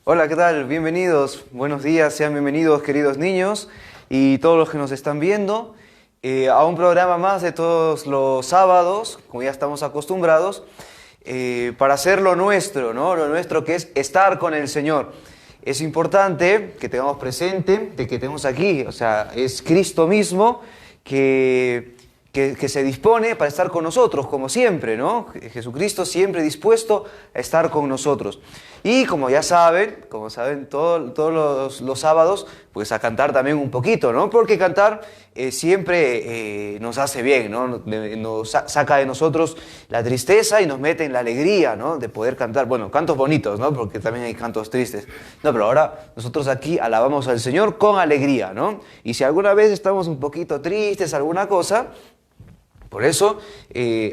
Hola, ¿qué tal? Bienvenidos, buenos días, sean bienvenidos queridos niños y todos los que nos están viendo a un programa más de todos los sábados, como ya estamos acostumbrados, para hacer lo nuestro, ¿no? Lo nuestro que es estar con el Señor. Es importante que tengamos presente de que tenemos aquí, o sea, es Cristo mismo que se dispone para estar con nosotros, como siempre, ¿no? Jesucristo siempre dispuesto a estar con nosotros. Y como ya saben, todos los sábados, pues a cantar también un poquito, ¿no? Porque cantar siempre nos hace bien, ¿no? Nos saca de nosotros la tristeza y nos mete en la alegría, ¿no? De poder cantar. Bueno, cantos bonitos, ¿no? Porque también hay cantos tristes. No, pero ahora nosotros aquí alabamos al Señor con alegría, ¿no? Y si alguna vez estamos un poquito tristes, alguna cosa, por eso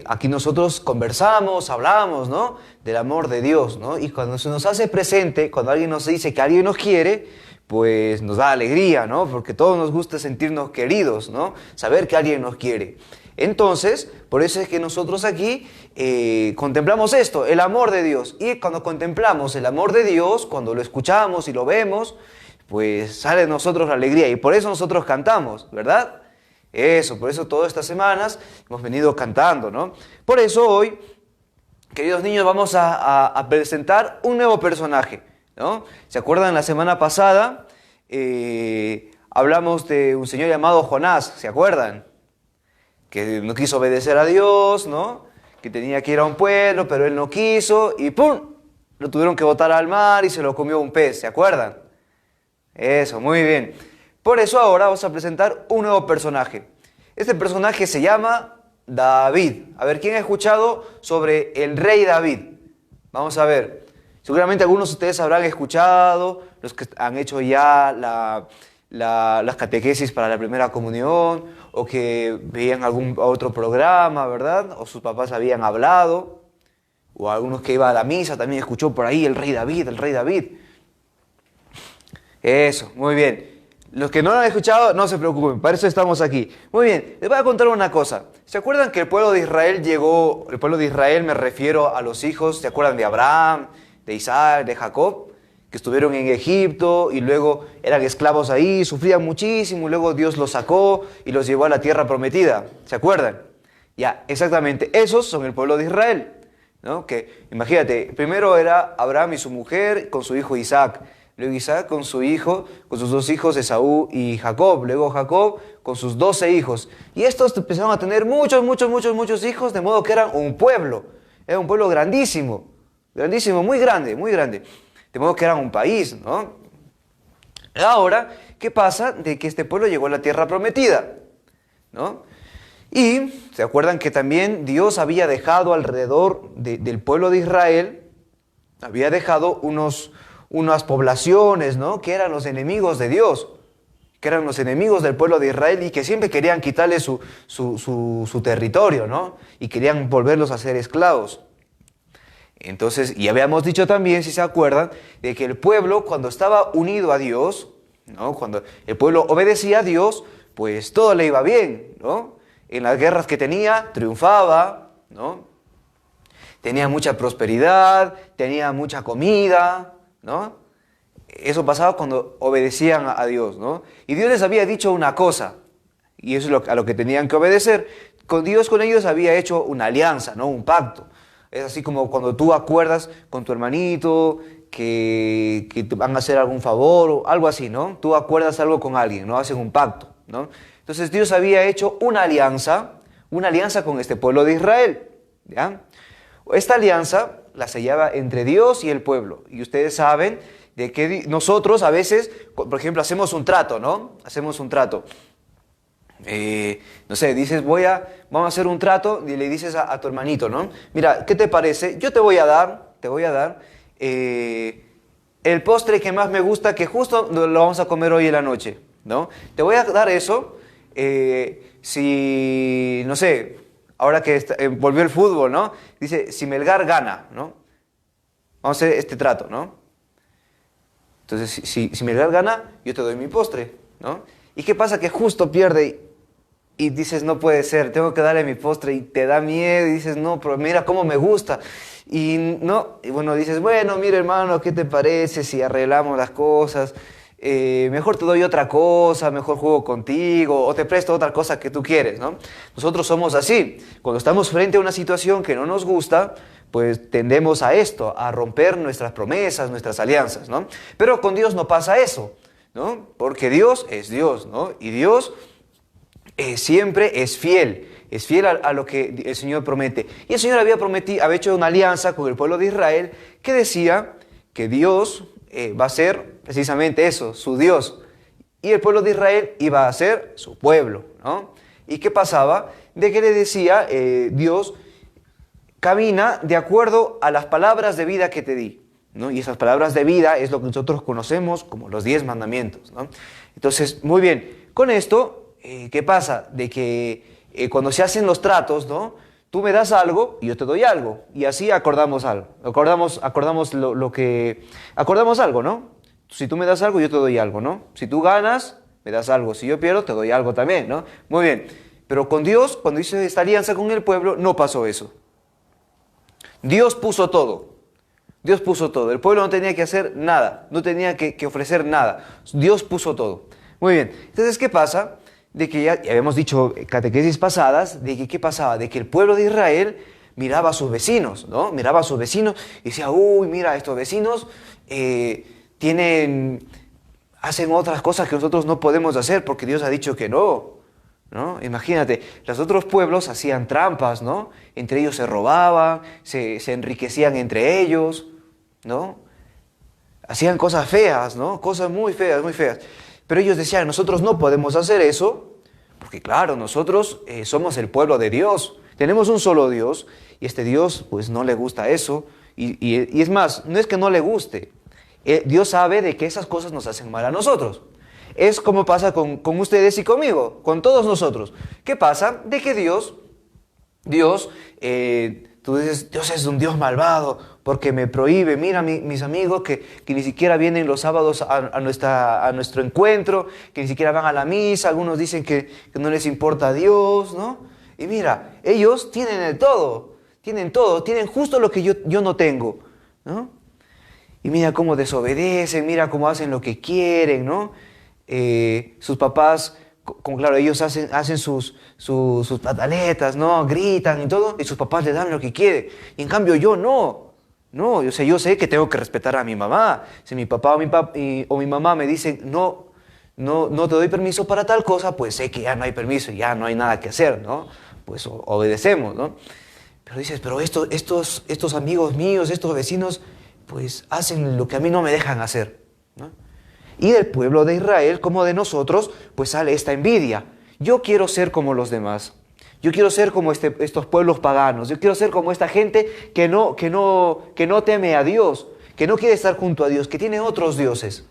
aquí nosotros conversamos, hablamos, ¿no? Del amor de Dios, ¿no? Y cuando se nos hace presente, cuando alguien nos dice que alguien nos quiere, pues nos da alegría, ¿no? Porque todos nos gusta sentirnos queridos, ¿no? Saber que alguien nos quiere. Entonces, por eso es que nosotros aquí contemplamos esto, el amor de Dios. Y cuando contemplamos el amor de Dios, cuando lo escuchamos y lo vemos, pues sale de nosotros la alegría. Y por eso nosotros cantamos, ¿verdad? Por eso todas estas semanas hemos venido cantando, ¿no? Por eso hoy, queridos niños, vamos a presentar un nuevo personaje, ¿no? ¿Se acuerdan? La semana pasada hablamos de un señor llamado Jonás, ¿se acuerdan? Que no quiso obedecer a Dios, ¿no? Que tenía que ir a un pueblo, pero él no quiso y ¡pum! Lo tuvieron que botar al mar y se lo comió un pez, ¿se acuerdan? Eso, muy bien. Por eso ahora vamos a presentar un nuevo personaje. Este personaje se llama David. A ver, ¿quién ha escuchado sobre el rey David? Vamos a ver. Seguramente algunos de ustedes habrán escuchado, los que han hecho ya las catequesis para la primera comunión, o que veían algún otro programa, ¿verdad? O sus papás habían hablado, o algunos que iban a la misa también escuchó por ahí el rey David, el rey David. Eso, muy bien. Los que no lo han escuchado, no se preocupen, para eso estamos aquí. Muy bien, les voy a contar una cosa. ¿Se acuerdan que el pueblo de Israel llegó, el pueblo de Israel me refiero a los hijos, ¿se acuerdan de Abraham, de Isaac, de Jacob? Que estuvieron en Egipto y luego eran esclavos ahí, sufrían muchísimo y luego Dios los sacó y los llevó a la tierra prometida. ¿Se acuerdan? Ya, exactamente, esos son el pueblo de Israel, ¿no? Que, imagínate, primero era Abraham y su mujer con su hijo Isaac. Luego Isaac con su hijo, con sus dos hijos Esaú y Jacob. Luego Jacob con sus 12 hijos. Y estos empezaron a tener muchos hijos, de modo que eran un pueblo. Era un pueblo grandísimo, grandísimo, muy grande, muy grande. De modo que eran un país, ¿no? Ahora, ¿qué pasa? De que este pueblo llegó a la tierra prometida, ¿no? Y se acuerdan que también Dios había dejado alrededor del pueblo de Israel, había dejado unas poblaciones, ¿no? Que eran los enemigos de Dios, que eran los enemigos del pueblo de Israel y que siempre querían quitarle su territorio, ¿no? Y querían volverlos a ser esclavos. Entonces, y habíamos dicho también, si se acuerdan, de que el pueblo cuando estaba unido a Dios, ¿no? Cuando el pueblo obedecía a Dios, pues todo le iba bien, ¿no? En las guerras que tenía, triunfaba, ¿no? Tenía mucha prosperidad, tenía mucha comida, ¿no? Eso pasaba cuando obedecían a Dios, ¿no? Y Dios les había dicho una cosa, y eso es a lo que tenían que obedecer. Con Dios, con ellos había hecho una alianza, ¿no? Un pacto. Es así como cuando tú acuerdas con tu hermanito que te van a hacer algún favor o algo así, ¿no? Tú acuerdas algo con alguien, ¿no? Hacen un pacto, ¿no? Entonces Dios había hecho una alianza con este pueblo de Israel, ¿ya? Esta alianza la sellaba entre Dios y el pueblo. Y ustedes saben de que nosotros a veces, por ejemplo, hacemos un trato, ¿no? Hacemos un trato. No sé, dices, vamos a hacer un trato y le dices a tu hermanito, ¿no? Mira, ¿qué te parece? Yo te voy a dar el postre que más me gusta, que justo lo vamos a comer hoy en la noche, ¿no? Te voy a dar eso, si, no sé, ahora que volvió el fútbol, ¿no? Dice, si Melgar gana, ¿no? Vamos a hacer este trato, ¿no? Entonces, si Melgar gana, yo te doy mi postre, ¿no? ¿Y qué pasa? Que justo pierde y dices, no puede ser, tengo que darle mi postre y te da miedo y dices, no, pero mira cómo me gusta. Y no, y bueno, dices, bueno, mira hermano, ¿qué te parece si arreglamos las cosas? Mejor te doy otra cosa, mejor juego contigo o te presto otra cosa que tú quieres, ¿no? Nosotros somos así. Cuando estamos frente a una situación que no nos gusta, pues tendemos a esto, a romper nuestras promesas, nuestras alianzas, ¿no? Pero con Dios no pasa eso, ¿no? Porque Dios es Dios, ¿no? Y Dios siempre es fiel a lo que el Señor promete. Y el Señor había hecho una alianza con el pueblo de Israel que decía que Dios va a ser precisamente eso, su Dios. Y el pueblo de Israel iba a ser su pueblo, ¿no? ¿Y qué pasaba? De que le decía Dios, camina de acuerdo a las palabras de vida que te di, ¿no? Y esas palabras de vida es lo que nosotros conocemos como los 10 mandamientos, ¿no? Entonces, muy bien, con esto, ¿qué pasa? De que cuando se hacen los tratos, ¿no? Tú me das algo y yo te doy algo. Y así acordamos algo. Acordamos algo, ¿no? Si tú me das algo, yo te doy algo, ¿no? Si tú ganas, me das algo. Si yo pierdo, te doy algo también, ¿no? Muy bien. Pero con Dios, cuando hizo esta alianza con el pueblo, no pasó eso. Dios puso todo. Dios puso todo. El pueblo no tenía que hacer nada. No tenía que ofrecer nada. Dios puso todo. Muy bien. Entonces, ¿qué pasa? De que ya habíamos dicho catequesis pasadas, de que ¿qué pasaba? De que el pueblo de Israel miraba a sus vecinos, ¿no? Miraba a sus vecinos y decía, uy, mira, estos vecinos hacen otras cosas que nosotros no podemos hacer porque Dios ha dicho que no, ¿no? Imagínate, los otros pueblos hacían trampas, ¿no? Entre ellos se robaban, se enriquecían entre ellos, ¿no? Hacían cosas feas, ¿no? Cosas muy feas, muy feas. Pero ellos decían, nosotros no podemos hacer eso, porque claro, nosotros somos el pueblo de Dios, tenemos un solo Dios, y este Dios pues no le gusta eso, y es más, no es que no le guste, Dios sabe de que esas cosas nos hacen mal a nosotros. Es como pasa con ustedes y conmigo, con todos nosotros. ¿Qué pasa? De que Dios, tú dices, Dios es un Dios malvado porque me prohíbe. Mira mis amigos que ni siquiera vienen los sábados a nuestro encuentro, que ni siquiera van a la misa. Algunos dicen que no les importa a Dios, ¿no? Y mira, ellos tienen todo, tienen justo lo que yo no tengo, ¿no? Y mira cómo desobedecen, mira cómo hacen lo que quieren, ¿no? Sus papás, claro, ellos hacen sus pataletas, ¿no? Gritan y todo, y sus papás les dan lo que quieren. Y en cambio yo no. No, yo sé que tengo que respetar a mi mamá. Si mi papá o mi mamá me dicen, no te doy permiso para tal cosa, pues sé que ya no hay permiso, ya no hay nada que hacer, ¿no? Pues obedecemos, ¿no? Pero dices, pero estos amigos míos, estos vecinos, pues hacen lo que a mí no me dejan hacer, ¿no? Y del pueblo de Israel, como de nosotros, pues sale esta envidia. Yo quiero ser como los demás. Yo quiero ser como estos pueblos paganos. Yo quiero ser como esta gente que no teme a Dios, que no quiere estar junto a Dios, que tiene otros dioses,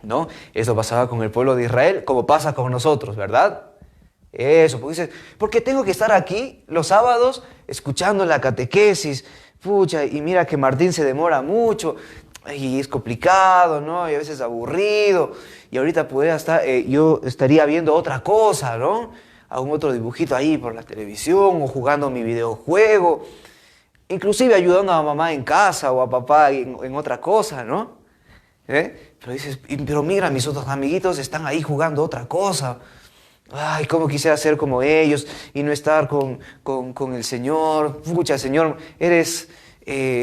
¿no? Eso pasaba con el pueblo de Israel, como pasa con nosotros, ¿verdad? Eso, porque dices, ¿por qué tengo que estar aquí los sábados escuchando la catequesis? Pucha, y mira que Martín se demora mucho, y es complicado, ¿no? Y a veces aburrido, y ahorita yo estaría viendo otra cosa, ¿no? Algún otro dibujito ahí por la televisión, o jugando mi videojuego, inclusive ayudando a mamá en casa, o a papá en otra cosa, ¿no? Pero dices, pero mira, mis otros amiguitos están ahí jugando otra cosa. Ay, cómo quisiera ser como ellos y no estar con el Señor. Pucha, Señor, eres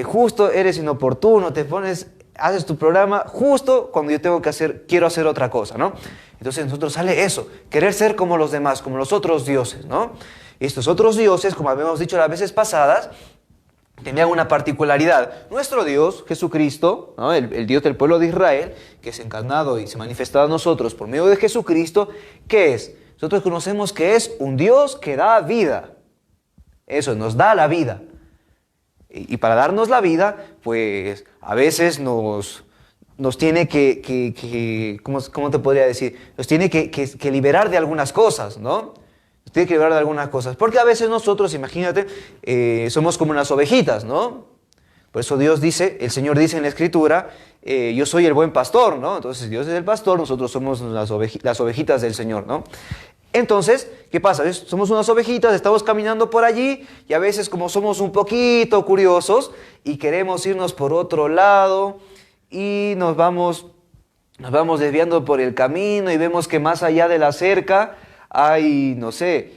justo, eres inoportuno, haces tu programa justo cuando yo quiero hacer otra cosa, ¿no? Entonces nosotros sale eso, querer ser como los demás, como los otros dioses, ¿no? Y estos otros dioses, como habíamos dicho las veces pasadas, tenían una particularidad. Nuestro Dios, Jesucristo, ¿no? El Dios del pueblo de Israel, que es encarnado y se manifestado a nosotros por medio de Jesucristo, ¿qué es? Nosotros conocemos que es un Dios que da vida. Eso, nos da la vida. Y para darnos la vida, pues a veces nos tiene ¿cómo te podría decir? Nos tiene que liberar de algunas cosas, ¿no? Nos tiene que liberar de algunas cosas. Porque a veces nosotros, imagínate, somos como unas ovejitas, ¿no? Por eso el Señor dice en la Escritura, yo soy el buen pastor, ¿no? Entonces Dios es el pastor, nosotros somos las ovejitas del Señor, ¿no? Entonces, ¿qué pasa? ¿Ves? Somos unas ovejitas, estamos caminando por allí y a veces como somos un poquito curiosos y queremos irnos por otro lado y nos vamos desviando por el camino y vemos que más allá de la cerca hay, no sé,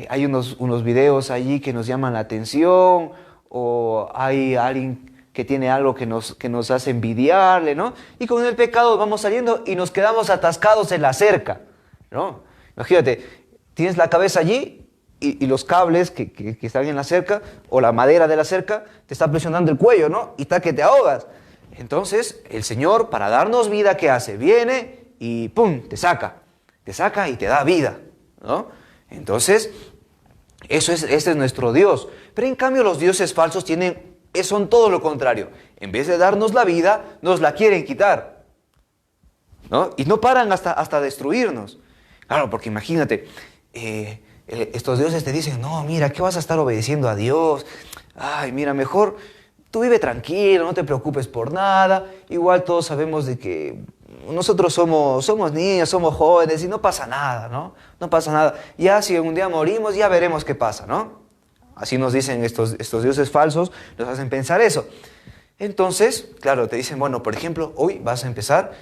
hay unos videos allí que nos llaman la atención o hay alguien que tiene algo que nos hace envidiarle, ¿no? Y con el pecado vamos saliendo y nos quedamos atascados en la cerca, ¿no? Imagínate, tienes la cabeza allí y los cables que están en la cerca o la madera de la cerca te está presionando el cuello, ¿no? Y está que te ahogas. Entonces, el Señor, para darnos vida, ¿qué hace? Viene y ¡pum! Te saca y te da vida, ¿no? Entonces, ese es nuestro Dios. Pero en cambio los dioses falsos son todo lo contrario. En vez de darnos la vida, nos la quieren quitar, ¿no? Y no paran hasta destruirnos. Claro, porque imagínate, estos dioses te dicen, no, mira, ¿qué vas a estar obedeciendo a Dios? Ay, mira, mejor tú vive tranquilo, no te preocupes por nada. Igual todos sabemos de que nosotros somos niños, somos jóvenes y no pasa nada, ¿no? No pasa nada. Ya si un día morimos, ya veremos qué pasa, ¿no? Así nos dicen estos dioses falsos, nos hacen pensar eso. Entonces, claro, te dicen, bueno, por ejemplo, hoy vas a empezar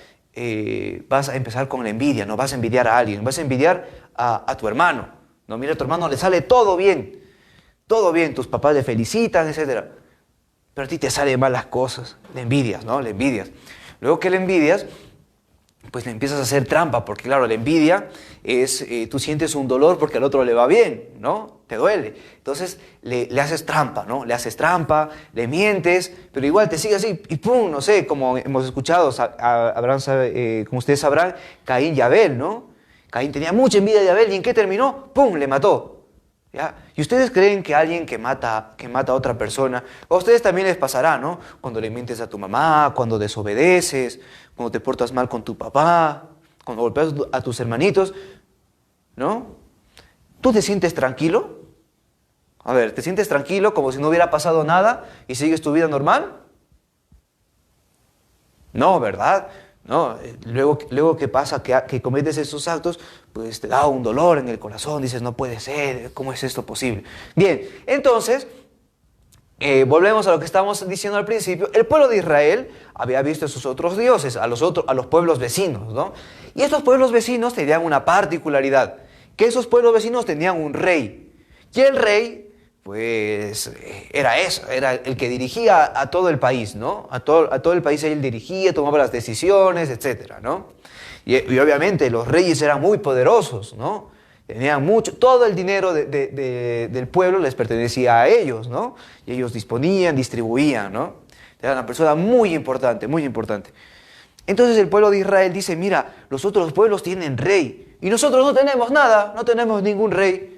con la envidia, no vas a envidiar a alguien, vas a envidiar a tu hermano. No, mira, a tu hermano le sale todo bien, tus papás le felicitan, etc. Pero a ti te salen mal las cosas, le envidias, ¿no? Le envidias. Luego que le envidias, pues le empiezas a hacer trampa, porque claro, la envidia es, tú sientes un dolor porque al otro le va bien, ¿no? Te duele. Entonces le haces trampa, ¿no? Le haces trampa, le mientes, pero igual te sigue así y ¡pum! No sé, como hemos escuchado, como ustedes sabrán, Caín y Abel, ¿no? Caín tenía mucha envidia de Abel y ¿en qué terminó? ¡Pum! Le mató. ¿Ya? ¿Y ustedes creen que alguien que mata a otra persona, a ustedes también les pasará, ¿no? Cuando le mientes a tu mamá, cuando desobedeces, cuando te portas mal con tu papá, cuando golpeas a tus hermanitos, ¿no? ¿Tú te sientes tranquilo? A ver, ¿te sientes tranquilo como si no hubiera pasado nada y sigues tu vida normal? No, ¿verdad? No, luego que pasa que cometes esos actos, pues te da un dolor en el corazón, dices, no puede ser, ¿cómo es esto posible? Bien, entonces, volvemos a lo que estábamos diciendo al principio. El pueblo de Israel había visto a sus otros dioses, a los pueblos vecinos, ¿no? Y estos pueblos vecinos tenían una particularidad, que esos pueblos vecinos tenían un rey, y el rey pues era el que dirigía a todo el país, ¿no? A todo el país él dirigía, tomaba las decisiones, etcétera, ¿no? Y obviamente los reyes eran muy poderosos, ¿no? Tenían mucho, todo el dinero del pueblo les pertenecía a ellos, ¿no? Y ellos disponían, distribuían, ¿no? Era una persona muy importante, muy importante. Entonces el pueblo de Israel dice, mira, los otros pueblos tienen rey y nosotros no tenemos nada, no tenemos ningún rey.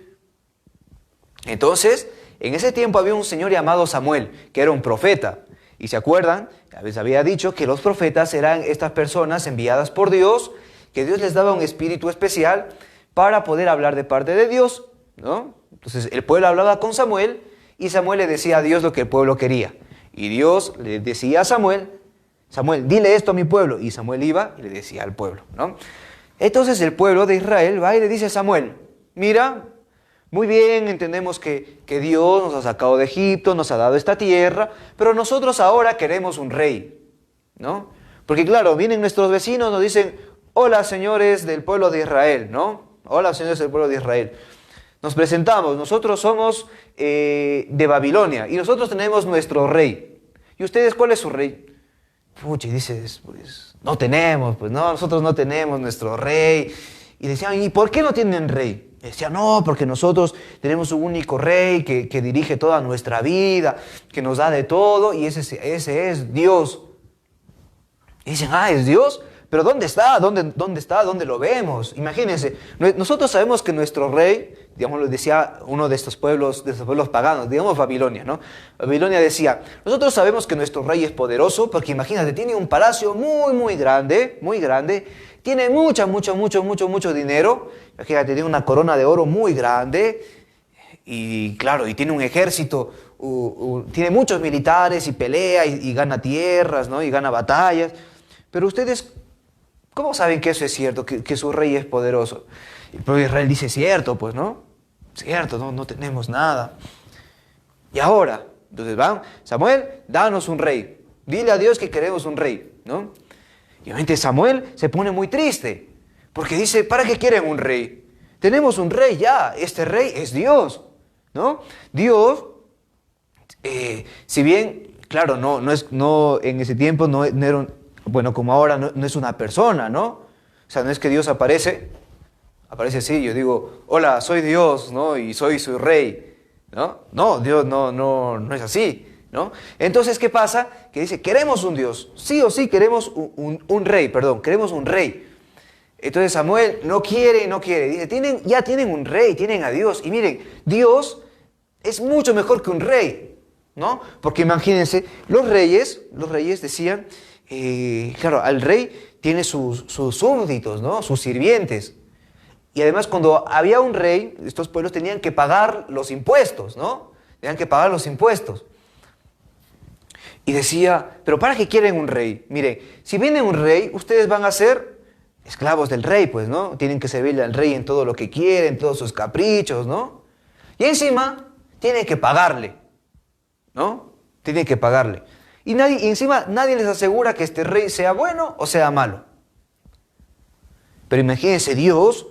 Entonces, en ese tiempo había un señor llamado Samuel, que era un profeta. Y se acuerdan, les había dicho que los profetas eran estas personas enviadas por Dios, que Dios les daba un espíritu especial para poder hablar de parte de Dios, ¿no? Entonces el pueblo hablaba con Samuel y Samuel le decía a Dios lo que el pueblo quería. Y Dios le decía a Samuel, dile esto a mi pueblo. Y Samuel iba y le decía al pueblo, ¿no? Entonces el pueblo de Israel va y le dice a Samuel, mira, muy bien, entendemos que Dios nos ha sacado de Egipto, nos ha dado esta tierra, pero nosotros ahora queremos un rey, ¿no? Porque claro, vienen nuestros vecinos, nos dicen, hola señores del pueblo de Israel, ¿no? Hola señores del pueblo de Israel. Nos presentamos, nosotros somos de Babilonia y nosotros tenemos nuestro rey. ¿Y ustedes cuál es su rey? Pucha, y dices, pues no tenemos, pues no, nosotros no tenemos nuestro rey. Y decían, ¿y por qué no tienen rey? Y decían, no, porque nosotros tenemos un único rey que dirige toda nuestra vida, que nos da de todo, y ese es Dios. Y dicen, ¿es Dios? ¿Pero dónde está? ¿Dónde está? ¿Dónde lo vemos? Imagínense, nosotros sabemos que nuestro rey, digamos, lo decía uno de estos pueblos paganos, digamos Babilonia, ¿no? Babilonia decía, nosotros sabemos que nuestro rey es poderoso, porque imagínate, tiene un palacio muy grande, tiene mucho dinero, imagínate, tiene una corona de oro muy grande, y claro, y tiene un ejército, tiene muchos militares, y pelea, y gana tierras, ¿no? Y gana batallas, pero ustedes, ¿Cómo saben que eso es cierto, que su rey es poderoso? Y el pueblo de Israel dice, cierto, pues, ¿no? Cierto, no tenemos nada. Y ahora, entonces van, Samuel, danos un rey. Dile a Dios que queremos un rey, ¿no? Y obviamente Samuel se pone muy triste, porque dice, ¿para qué quieren un rey? Tenemos un rey ya, este rey es Dios, ¿no? Dios, si bien, claro, no en ese tiempo no era bueno, como ahora no es una persona, ¿no? O sea, no es que Dios aparece así, yo digo, hola, soy Dios, ¿no? Y soy su rey, ¿no? No, Dios no es así, ¿no? Entonces, ¿qué pasa? Que dice, queremos un Dios, sí o sí queremos un rey, queremos un rey. Entonces Samuel no quiere, dice, ya tienen un rey, tienen a Dios. Y miren, Dios es mucho mejor que un rey, ¿no? Porque imagínense, los reyes decían, claro, al rey tiene sus súbditos, ¿no? Sus sirvientes. Y además cuando había un rey, estos pueblos tenían que pagar los impuestos, ¿no? Tenían que pagar los impuestos. Y decía, ¿pero para qué quieren un rey? Miren, si viene un rey, ustedes van a ser esclavos del rey, pues, ¿no? Tienen que servirle al rey en todo lo que quieren, todos sus caprichos, ¿no? Y encima, tienen que pagarle, ¿no? Tienen que pagarle. Y encima nadie les asegura que este rey sea bueno o sea malo. Pero imagínense, Dios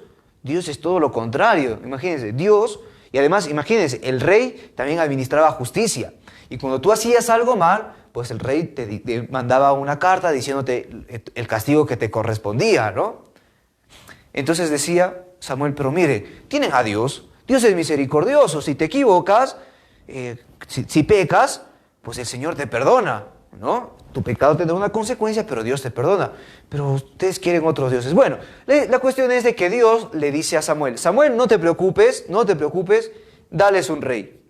es todo lo contrario. Imagínense, Dios, y además, imagínense, el rey también administraba justicia. Y cuando tú hacías algo mal, pues el rey te mandaba una carta diciéndote el castigo que te correspondía, ¿no? Entonces decía Samuel, pero mire, tienen a Dios, Dios es misericordioso, si te equivocas, si pecas, pues el Señor te perdona, ¿no? Tu pecado tendrá una consecuencia, pero Dios te perdona. Pero ustedes quieren otros dioses. Bueno, la cuestión es de que Dios le dice a Samuel, Samuel, no te preocupes, dales un rey.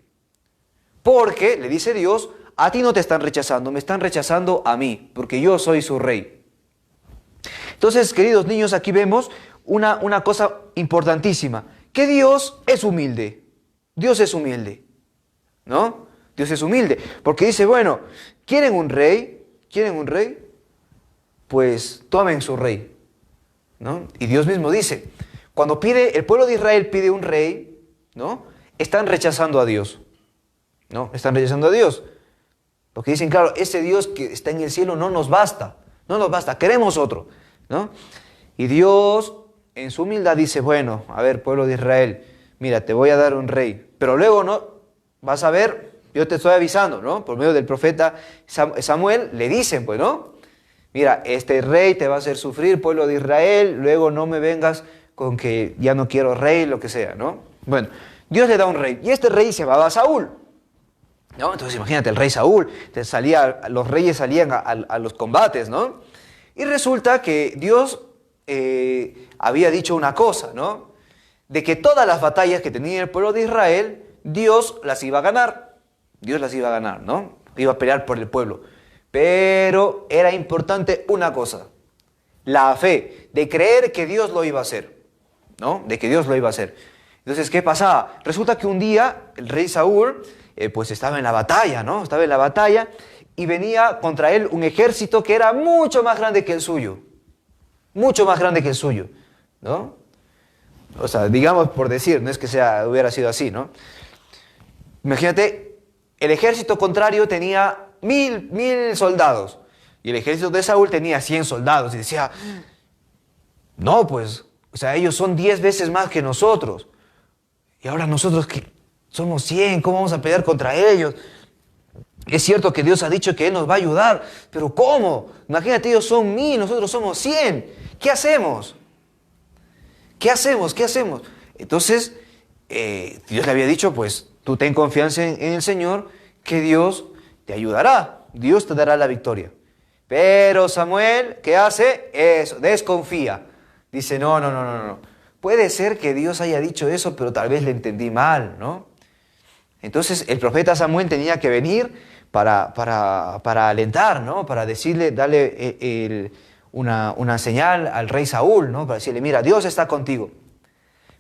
Porque, le dice Dios, a ti no te están rechazando, me están rechazando a mí, porque yo soy su rey. Entonces, queridos niños, aquí vemos una cosa importantísima, que Dios es humilde. Dios es humilde, ¿no? Dios es humilde, porque dice, bueno, ¿quieren un rey? Pues tomen su rey, ¿no? Y Dios mismo dice, cuando el pueblo de Israel pide un rey, ¿no? Están rechazando a Dios, ¿no? Están rechazando a Dios. Porque dicen, claro, ese Dios que está en el cielo no nos basta, queremos otro, ¿no? Y Dios, en su humildad, dice, bueno, a ver, pueblo de Israel, mira, te voy a dar un rey, pero luego, ¿no? Vas a ver, yo te estoy avisando, ¿no? Por medio del profeta Samuel, le dicen, pues, ¿no? Mira, este rey te va a hacer sufrir, pueblo de Israel, luego no me vengas con que ya no quiero rey, lo que sea, ¿no? Bueno, Dios le da un rey, y este rey se llamaba Saúl, ¿no? Entonces imagínate, el rey Saúl, los reyes salían a los combates, ¿no? Y resulta que Dios había dicho una cosa, ¿no? De que todas las batallas que tenía el pueblo de Israel, Dios las iba a ganar. Dios las iba a ganar, ¿no? Iba a pelear por el pueblo. Pero era importante una cosa, la fe, de creer que Dios lo iba a hacer, ¿no? De que Dios lo iba a hacer. Entonces, ¿qué pasaba? Resulta que un día el rey Saúl pues estaba en la batalla, ¿no? Estaba en la batalla y venía contra él un ejército que era mucho más grande que el suyo. Mucho más grande que el suyo, ¿no? O sea, digamos por decir, no es que hubiera sido así, ¿no? Imagínate, el ejército contrario tenía 1000 soldados y el ejército de Saúl tenía 100 soldados y decía, no, pues, o sea, ellos son 10 veces más que nosotros y ahora nosotros que somos 100, ¿cómo vamos a pelear contra ellos? Es cierto que Dios ha dicho que Él nos va a ayudar, pero ¿cómo? Imagínate, ellos son 1000, nosotros somos 100. ¿Qué hacemos? ¿Qué hacemos? Entonces, Dios le había dicho, pues, tú ten confianza en el Señor, que Dios te ayudará, Dios te dará la victoria. Pero Samuel, ¿qué hace? Eso, desconfía. Dice, no. Puede ser que Dios haya dicho eso, pero tal vez le entendí mal, ¿no? Entonces el profeta Samuel tenía que venir para alentar, ¿no? Para decirle, darle una señal al rey Saúl, ¿no? Para decirle, mira, Dios está contigo.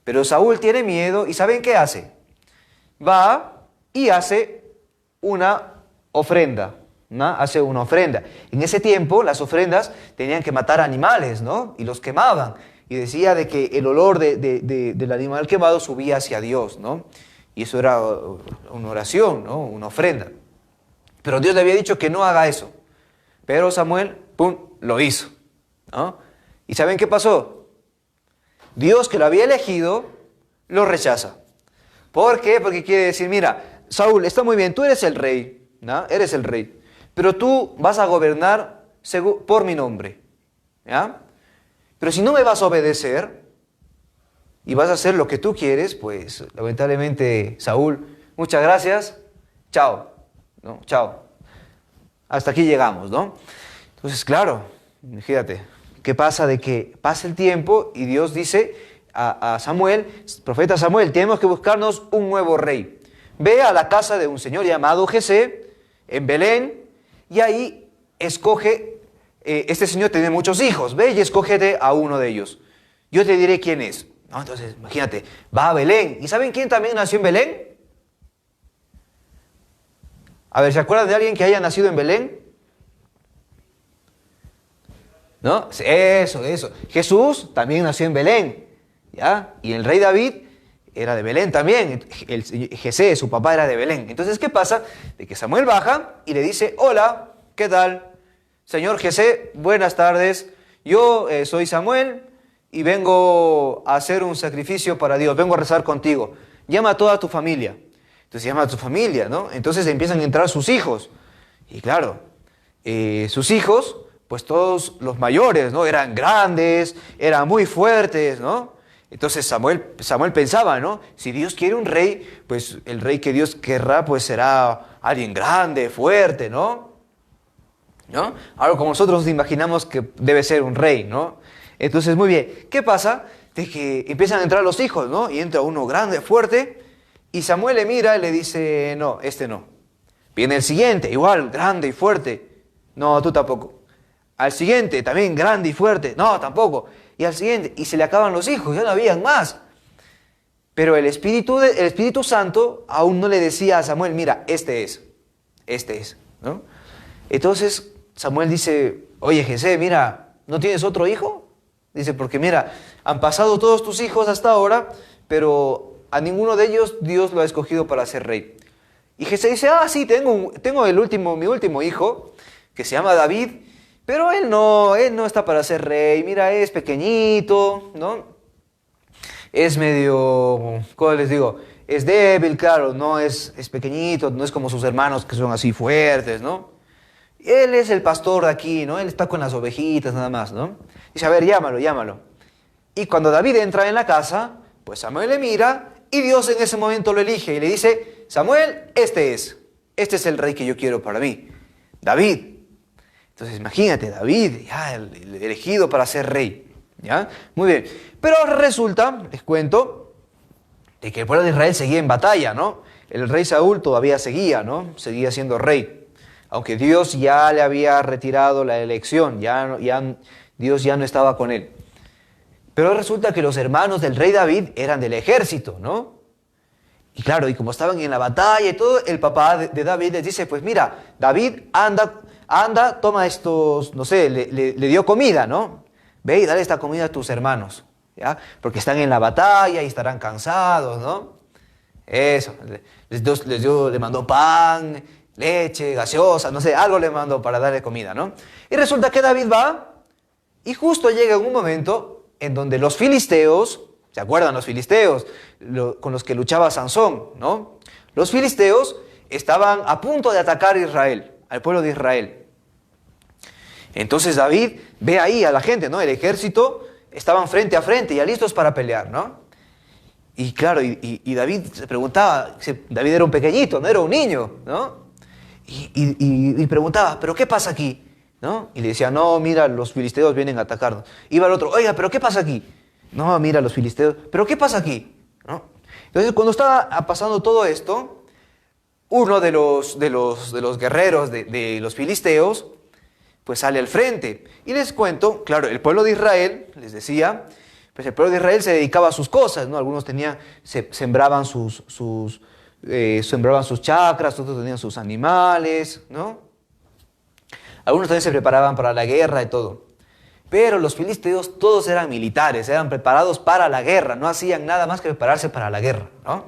Pero Saúl tiene miedo y ¿saben qué hace? Va y hace una ofrenda, ¿no? Hace una ofrenda. En ese tiempo las ofrendas tenían que matar animales, ¿no? Y los quemaban. Y decía de que el olor del animal quemado subía hacia Dios, ¿no? Y eso era una oración, ¿no? Una ofrenda. Pero Dios le había dicho que no haga eso. Pero Samuel, ¡pum!, lo hizo, ¿no? ¿Y saben qué pasó? Dios, que lo había elegido, lo rechaza. ¿Por qué? Porque quiere decir, mira, Saúl, está muy bien, tú eres el rey, ¿no? Eres el rey, pero tú vas a gobernar por mi nombre, ¿ya? Pero si no me vas a obedecer y vas a hacer lo que tú quieres, pues lamentablemente, Saúl, muchas gracias, chao, ¿no? Chao. Hasta aquí llegamos, ¿no? Entonces, claro, fíjate, ¿qué pasa? De que pasa el tiempo y Dios dice a Samuel, profeta Samuel, tenemos que buscarnos un nuevo rey. Ve a la casa de un señor llamado Jesé, en Belén, y ahí escoge, este señor tiene muchos hijos, ve y escógete a uno de ellos. Yo te diré quién es. ¿No? Entonces, imagínate, va a Belén. ¿Y saben quién también nació en Belén? A ver, ¿se acuerdan de alguien que haya nacido en Belén? ¿No? Eso. Jesús también nació en Belén, ¿ya? Y el rey David era de Belén también. Jesé, su papá, era de Belén. Entonces, ¿qué pasa? De que Samuel baja y le dice, hola, ¿qué tal? Señor Jesé, buenas tardes. Yo soy Samuel y vengo a hacer un sacrificio para Dios. Vengo a rezar contigo. Llama a toda tu familia. Entonces llama a tu familia, ¿no? Entonces empiezan a entrar sus hijos. Y claro, sus hijos, pues todos los mayores, ¿no? Eran grandes, eran muy fuertes, ¿no? Entonces Samuel pensaba, ¿no? Si Dios quiere un rey, pues el rey que Dios querrá, pues será alguien grande, fuerte, ¿no? ¿No? Algo como nosotros imaginamos que debe ser un rey, ¿no? Entonces, muy bien, ¿qué pasa? De que empiezan a entrar los hijos, ¿no? Y entra uno grande, fuerte, y Samuel le mira y le dice, no, este no. Viene el siguiente, igual, grande y fuerte. No, tú tampoco. Al siguiente, también grande y fuerte. No, tampoco. Y al siguiente, y se le acaban los hijos, ya no habían más. Pero el Espíritu Santo aún no le decía a Samuel, mira, este es, ¿no? Entonces Samuel dice, oye Jesé, mira, ¿no tienes otro hijo? Dice, porque mira, han pasado todos tus hijos hasta ahora, pero a ninguno de ellos Dios lo ha escogido para ser rey. Y Jesé dice, sí, tengo mi último hijo, que se llama David, pero él no está para ser rey. Mira, es pequeñito, ¿no? Es medio, ¿cómo les digo? Es débil, claro, no es pequeñito, no es como sus hermanos que son así fuertes, ¿no? Él es el pastor de aquí, ¿no? Él está con las ovejitas nada más, ¿no? Dice, a ver, llámalo. Y cuando David entra en la casa, pues Samuel le mira y Dios en ese momento lo elige y le dice, Samuel, este es el rey que yo quiero para mí, David. Entonces imagínate, David, ya el elegido para ser rey, ¿ya? Muy bien, pero resulta, les cuento, de que el pueblo de Israel seguía en batalla, ¿no? El rey Saúl todavía seguía, ¿no? Seguía siendo rey. Aunque Dios ya le había retirado la elección, Dios ya no estaba con él. Pero resulta que los hermanos del rey David eran del ejército, ¿no? Y claro, y como estaban en la batalla y todo, el papá de David les dice, pues mira, David, anda, toma estos, no sé, le dio comida, ¿no? Ve y dale esta comida a tus hermanos, ¿ya? Porque están en la batalla y estarán cansados, ¿no? Eso, le mandó pan, leche, gaseosa, no sé, algo le mandó para darle comida, ¿no? Y resulta que David va y justo llega un momento en donde los filisteos, ¿se acuerdan los filisteos con los que luchaba Sansón, ¿no? Los filisteos estaban a punto de atacar a Israel, al pueblo de Israel. Entonces David ve ahí a la gente, ¿no? El ejército estaban frente a frente, ya listos para pelear, ¿no? Y claro, y David se preguntaba, David era un pequeñito, no era un niño, ¿no? Y preguntaba, ¿pero qué pasa aquí? ¿No? Y le decía, no, mira, los filisteos vienen a atacarnos. Iba el otro, oiga, ¿pero qué pasa aquí? No, mira, los filisteos, ¿pero qué pasa aquí? ¿No? Entonces, cuando estaba pasando todo esto, uno de los guerreros de los filisteos, pues sale al frente. Y les cuento, claro, el pueblo de Israel, les decía, pues el pueblo de Israel se dedicaba a sus cosas, ¿no? Algunos sembraban sus chacras, otros tenían sus animales, ¿no? Algunos también se preparaban para la guerra y todo. Pero los filisteos todos eran militares, eran preparados para la guerra, no hacían nada más que prepararse para la guerra, ¿no?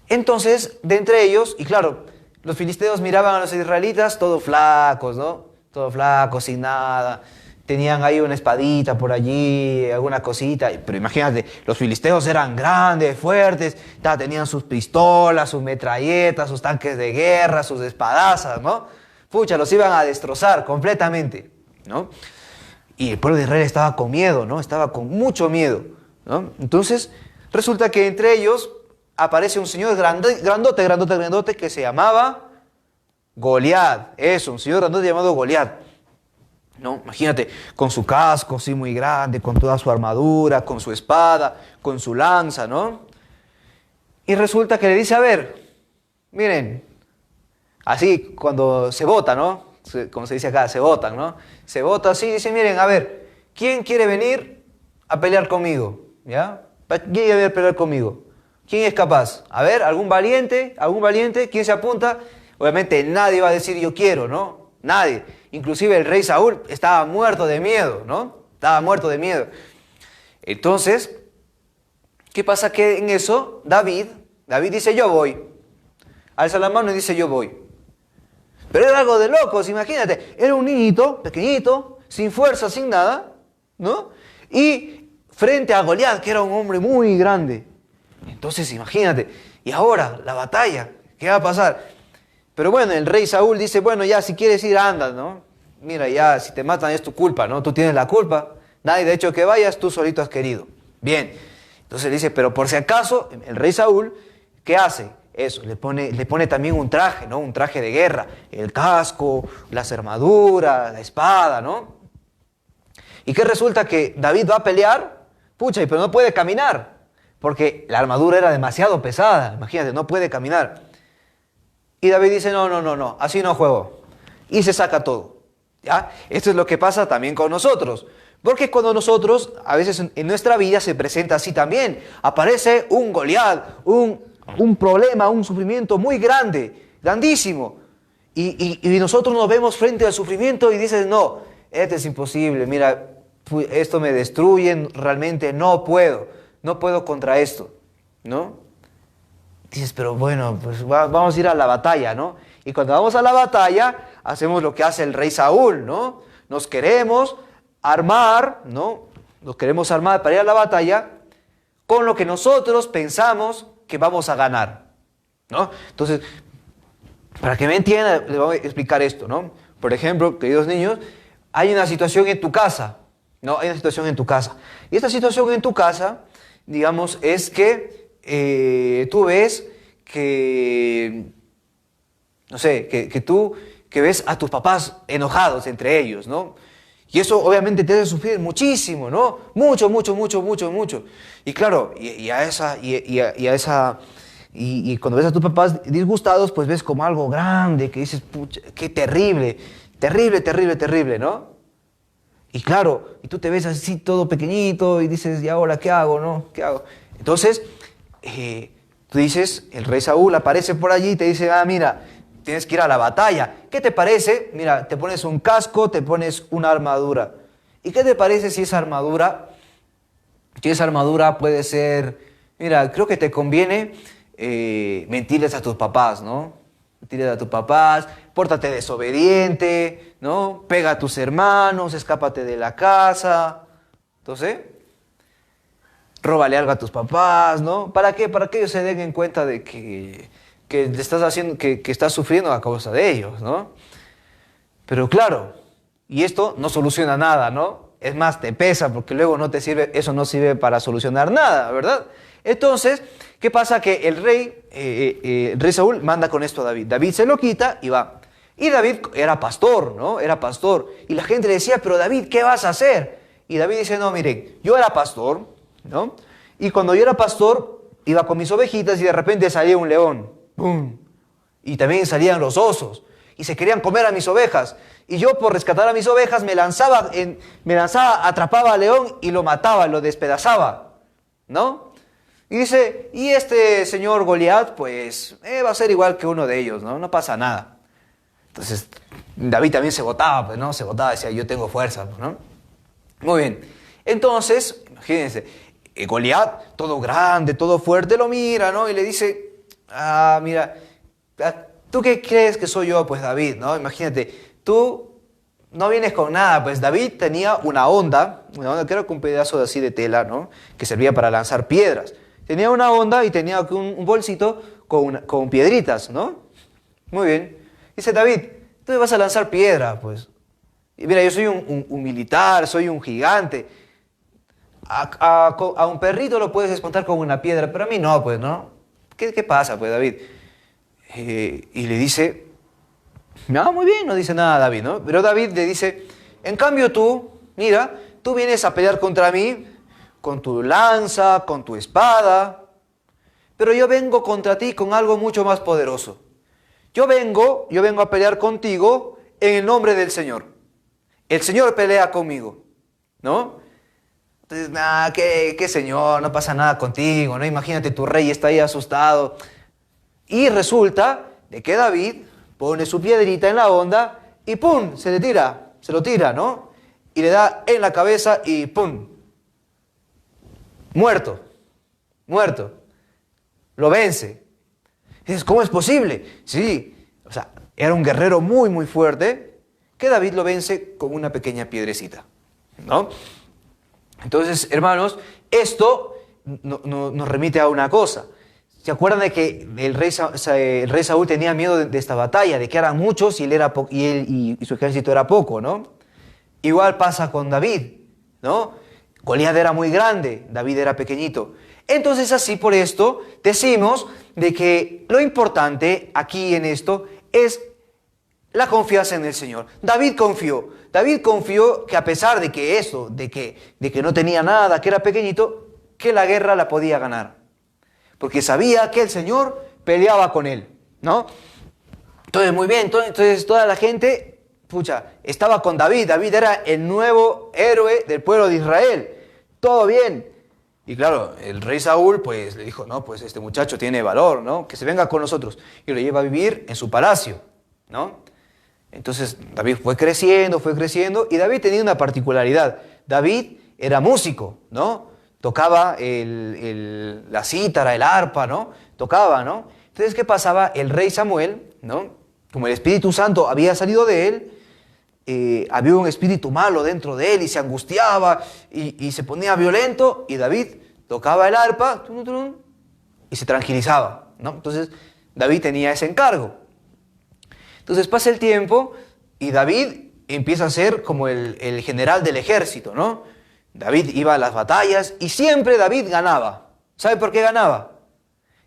Entonces, de entre ellos, y claro, los filisteos miraban a los israelitas todos flacos, ¿no? Todos flacos, sin nada. Tenían ahí una espadita por allí, alguna cosita. Pero imagínate, los filisteos eran grandes, fuertes, tenían sus pistolas, sus metralletas, sus tanques de guerra, sus espadazas, ¿no? Pucha, los iban a destrozar completamente, ¿no? Y el pueblo de Israel estaba con miedo, ¿no? Estaba con mucho miedo, ¿no? Entonces, resulta que entre ellos aparece un señor grandote, que se llamaba Goliat. Eso, un señor grandote llamado Goliat. ¿No? Imagínate, con su casco así muy grande, con toda su armadura, con su espada, con su lanza, ¿no? Y resulta que le dice, a ver, miren, así cuando se vota, ¿no? Como se dice acá, se votan, ¿no? Se vota así, dice, miren, a ver, ¿quién quiere venir a pelear conmigo? ¿Ya? ¿Quién quiere pelear conmigo? ¿Quién es capaz? A ver, ¿algún valiente? ¿Quién se apunta? Obviamente nadie va a decir yo quiero, ¿no? Nadie. Inclusive el rey Saúl estaba muerto de miedo, ¿no? Estaba muerto de miedo. Entonces, ¿qué pasa? Que en eso David dice yo voy. Alza la mano y dice yo voy. Pero era algo de locos, imagínate. Era un niñito, pequeñito, sin fuerza, sin nada, ¿no? Y frente a Goliat, que era un hombre muy grande. Entonces, imagínate. Y ahora, la batalla, ¿qué va a pasar? Pero bueno, el rey Saúl dice, bueno, ya, si quieres ir, anda, ¿no? Mira, ya, si te matan es tu culpa, ¿no? Tú tienes la culpa. Nadie, de hecho, que vayas, tú solito has querido. Bien. Entonces dice, pero por si acaso, el rey Saúl, ¿qué hace? Eso, le pone también un traje, ¿no? Un traje de guerra. El casco, las armaduras, la espada, ¿no? ¿Y qué resulta? Que David va a pelear, pucha, pero no puede caminar, porque la armadura era demasiado pesada. Imagínate, no puede caminar. Y David dice, no, así no juego. Y se saca todo, ¿ya? Esto es lo que pasa también con nosotros. Porque cuando nosotros, a veces en nuestra vida se presenta así también. Aparece un Goliat, un problema, un sufrimiento muy grande, grandísimo. Y nosotros nos vemos frente al sufrimiento y dices, no, esto es imposible, mira, esto me destruye, realmente no puedo contra esto, ¿no? Dices, pero bueno, pues vamos a ir a la batalla, ¿no? Y cuando vamos a la batalla, hacemos lo que hace el rey Saúl, ¿no? Nos queremos armar, ¿no? Nos queremos armar para ir a la batalla con lo que nosotros pensamos que vamos a ganar, ¿no? Entonces, para que me entiendan, les voy a explicar esto, ¿no? Por ejemplo, queridos niños, hay una situación en tu casa, ¿no? Hay una situación en tu casa. Y esta situación en tu casa, digamos, es que tú ves que, no sé, que ves a tus papás enojados entre ellos, ¿no? Y eso obviamente te hace sufrir muchísimo, ¿no? Mucho. Y claro, y cuando ves a tus papás disgustados, pues ves como algo grande, que dices, pucha, qué terrible, ¿no? Y claro, y tú te ves así todo pequeñito y dices, ¿y ahora qué hago, no? ¿Qué hago? Entonces, tú dices, el rey Saúl aparece por allí y te dice, mira, tienes que ir a la batalla. ¿Qué te parece? Mira, te pones un casco, te pones una armadura. ¿Y qué te parece si esa armadura puede ser, mira, creo que te conviene mentirles a tus papás, ¿no? Mentirles a tus papás, pórtate desobediente, ¿no? Pega a tus hermanos, escápate de la casa. Entonces, róbale algo a tus papás, ¿no? ¿Para qué? Para que ellos se den en cuenta de que le estás haciendo, que estás sufriendo a causa de ellos, ¿no? Pero claro, y esto no soluciona nada, ¿no? Es más, te pesa porque luego no te sirve, eso no sirve para solucionar nada, ¿verdad? Entonces, ¿qué pasa? Que el rey Saúl manda con esto a David. David se lo quita y va. Y David era pastor, ¿no? Era pastor. Y la gente le decía, pero David, ¿qué vas a hacer? Y David dice, no, miren, yo era pastor, ¿no? Y cuando yo era pastor, iba con mis ovejitas y de repente salía un león. ¡Bum! Y también salían los osos. Y se querían comer a mis ovejas. Y yo, por rescatar a mis ovejas, me lanzaba, atrapaba al león y lo mataba, lo despedazaba, ¿no? Y dice, y este señor Goliat, pues, va a ser igual que uno de ellos, ¿no? No pasa nada. Entonces, David también se botaba, pues, ¿no? Se botaba, decía, yo tengo fuerza, pues, ¿no? Muy bien. Entonces, imagínense, Goliat, todo grande, todo fuerte, lo mira, ¿no? Y le dice, mira, ¿tú qué crees que soy yo? Pues David, ¿no? Imagínate, tú no vienes con nada, pues David tenía una onda que era con un pedazo así de tela, ¿no? Que servía para lanzar piedras. Tenía una onda y tenía un bolsito con piedritas, ¿no? Muy bien. Dice David, tú me vas a lanzar piedra, pues. Y mira, yo soy un militar, soy un gigante. A un perrito lo puedes espantar con una piedra, pero a mí no, pues, ¿no? ¿Qué pasa, pues, David? Y le dice, no, muy bien, no dice nada David, ¿no? Pero David le dice, en cambio tú, mira, tú vienes a pelear contra mí con tu lanza, con tu espada, pero yo vengo contra ti con algo mucho más poderoso. Yo vengo a pelear contigo en el nombre del Señor. El Señor pelea conmigo, ¿no? Entonces, ¿qué Señor? No pasa nada contigo, ¿no? Imagínate, tu rey está ahí asustado. Y resulta de que David pone su piedrita en la onda y ¡pum! Se lo tira, ¿no? Y le da en la cabeza y ¡pum! Muerto. Lo vence. Dices, ¿cómo es posible? Sí, o sea, era un guerrero muy, muy fuerte que David lo vence con una pequeña piedrecita, ¿no? Entonces, hermanos, esto nos remite a una cosa. ¿Se acuerdan de que el rey Saúl tenía miedo de esta batalla, de que eran muchos y él y su ejército era poco, ¿no? Igual pasa con David, ¿no? Goliat era muy grande, David era pequeñito. Entonces, así por esto decimos de que lo importante aquí en esto es la confianza en el Señor. David confió que a pesar de que eso, de que no tenía nada, que era pequeñito, que la guerra la podía ganar. Porque sabía que el Señor peleaba con él, ¿no? Entonces, muy bien, entonces toda la gente, estaba con David. David era el nuevo héroe del pueblo de Israel. Todo bien. Y claro, el rey Saúl, pues, le dijo, no, pues este muchacho tiene valor, ¿no? Que se venga con nosotros. Y lo lleva a vivir en su palacio, ¿no? Entonces David fue creciendo, y David tenía una particularidad. David era músico, ¿no? Tocaba la cítara, el arpa, ¿no? Tocaba, ¿no? Entonces, ¿qué pasaba? El rey Samuel, ¿no? Como el Espíritu Santo había salido de él, había un espíritu malo dentro de él y se angustiaba y se ponía violento, y David tocaba el arpa y se tranquilizaba, ¿no? Entonces, David tenía ese encargo. Entonces pasa el tiempo y David empieza a ser como el general del ejército, ¿no? David iba a las batallas y siempre David ganaba. ¿Sabe por qué ganaba?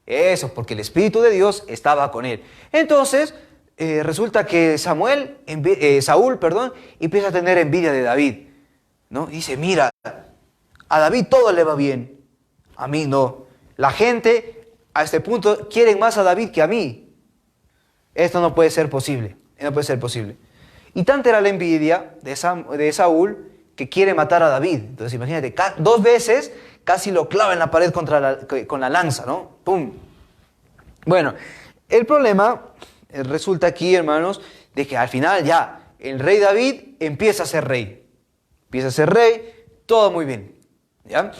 Eso, porque el Espíritu de Dios estaba con él. Entonces, resulta que Saúl, empieza a tener envidia de David, ¿no? Y dice, mira, a David todo le va bien, a mí no. La gente a este punto quiere más a David que a mí. Esto no puede ser posible, Y tanta era la envidia de Saúl que quiere matar a David. Entonces imagínate, 2 veces casi lo clava en la pared con la lanza, ¿no? ¡Pum! Bueno, el problema resulta aquí, hermanos, de que al final ya el rey David empieza a ser rey. Todo muy bien, ¿ya?